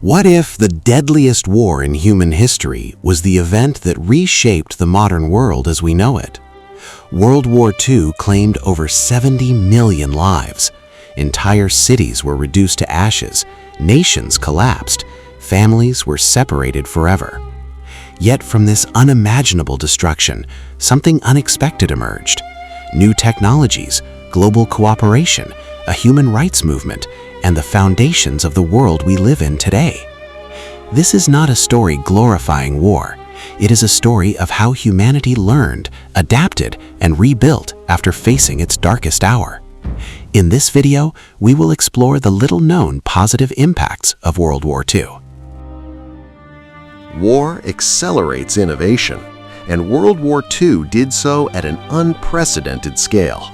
What if the deadliest war in human history was the event that reshaped the modern world as we know it? World War II claimed over 70 million lives. Entire cities were reduced to ashes, nations collapsed, families were separated forever. Yet from this unimaginable destruction, something unexpected emerged. New technologies, global cooperation, a human rights movement, and the foundations of the world we live in today. This is not a story glorifying war. It is a story of how humanity learned, adapted, and rebuilt after facing its darkest hour. In this video, we will explore the little-known positive impacts of World War II. War accelerates innovation, and World War II did so at an unprecedented scale.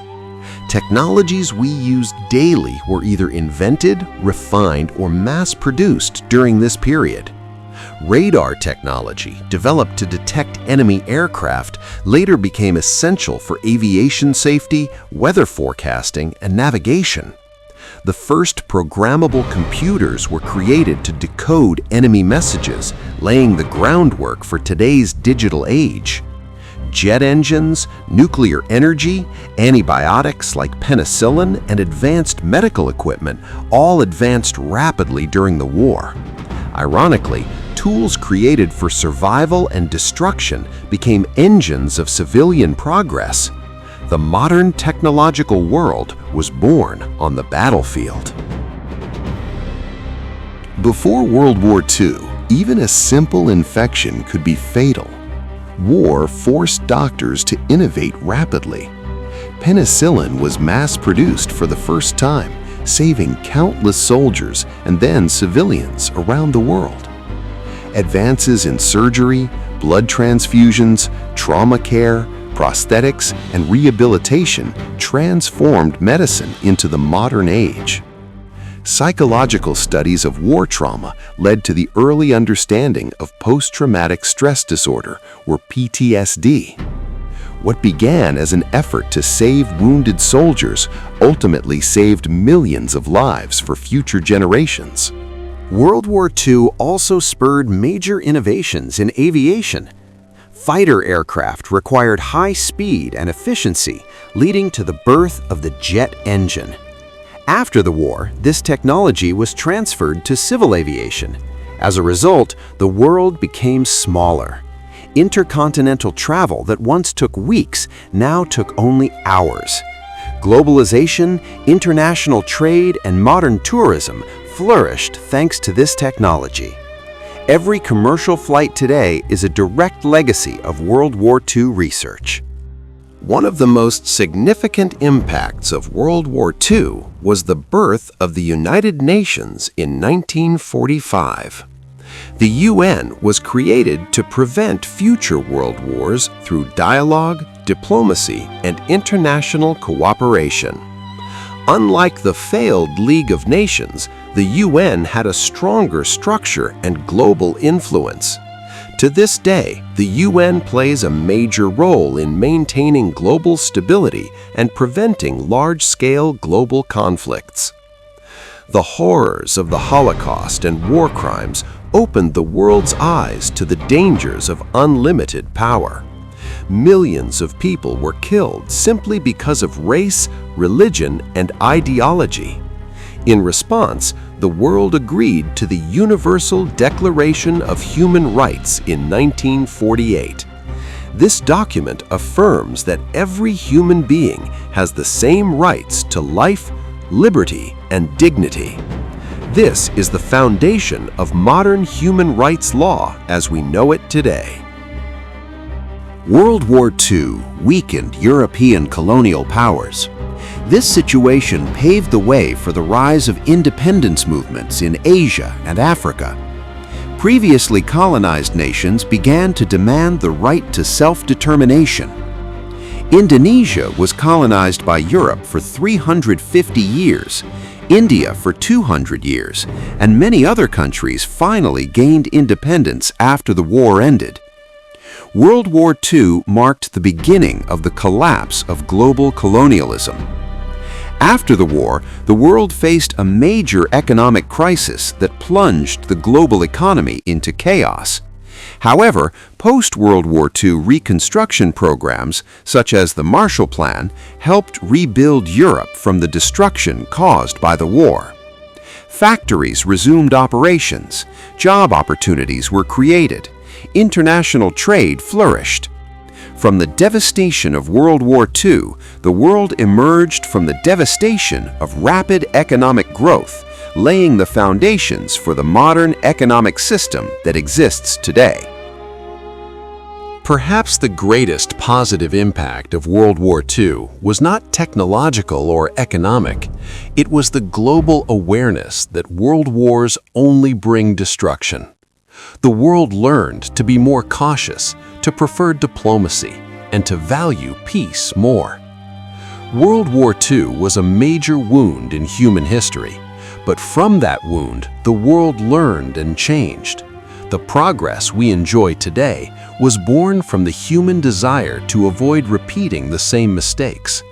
Technologies we use daily were either invented, refined, or mass-produced during this period. Radar technology, developed to detect enemy aircraft, later became essential for aviation safety, weather forecasting, and navigation. The first programmable computers were created to decode enemy messages, laying the groundwork for today's digital age. Jet engines, nuclear energy, antibiotics like penicillin, and advanced medical equipment all advanced rapidly during the war. Ironically, tools created for survival and destruction became engines of civilian progress. The modern technological world was born on the battlefield. Before World War II, even a simple infection could be fatal. War forced doctors to innovate rapidly. Penicillin was mass-produced for the first time, saving countless soldiers and then civilians around the world. Advances in surgery, blood transfusions, trauma care, prosthetics, and rehabilitation transformed medicine into the modern age. Psychological studies of war trauma led to the early understanding of post-traumatic stress disorder, or PTSD. What began as an effort to save wounded soldiers ultimately saved millions of lives for future generations. World War II also spurred major innovations in aviation. Fighter aircraft required high speed and efficiency, leading to the birth of the jet engine. After the war, this technology was transferred to civil aviation. As a result, the world became smaller. Intercontinental travel that once took weeks now took only hours. Globalization, international trade, and modern tourism flourished thanks to this technology. Every commercial flight today is a direct legacy of World War II research. One of the most significant impacts of World War II was the birth of the United Nations in 1945. The UN was created to prevent future world wars through dialogue, diplomacy, and international cooperation. Unlike the failed League of Nations, the UN had a stronger structure and global influence. To this day, the UN plays a major role in maintaining global stability and preventing large-scale global conflicts. The horrors of the Holocaust and war crimes opened the world's eyes to the dangers of unlimited power. Millions of people were killed simply because of race, religion, and ideology. In response, the world agreed to the Universal Declaration of Human Rights in 1948. This document affirms that every human being has the same rights to life, liberty, and dignity. This is the foundation of modern human rights law as we know it today. World War II weakened European colonial powers. This situation paved the way for the rise of independence movements in Asia and Africa. Previously colonized nations began to demand the right to self-determination. Indonesia was colonized by Europe for 350 years, India for 200 years, and many other countries finally gained independence after the war ended. World War II marked the beginning of the collapse of global colonialism. After the war, the world faced a major economic crisis that plunged the global economy into chaos. However, post-World War II reconstruction programs, such as the Marshall Plan, helped rebuild Europe from the destruction caused by the war. Factories resumed operations, job opportunities were created, international trade flourished. From the devastation of World War II, the world emerged from the devastation of rapid economic growth, laying the foundations for the modern economic system that exists today. Perhaps the greatest positive impact of World War II was not technological or economic. It was the global awareness that world wars only bring destruction. The world learned to be more cautious, to prefer diplomacy, and to value peace more. World War II was a major wound in human history, but from that wound, the world learned and changed. The progress we enjoy today was born from the human desire to avoid repeating the same mistakes.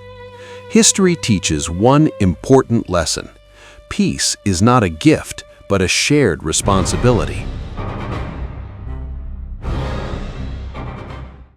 History teaches one important lesson. Peace is not a gift, but a shared responsibility.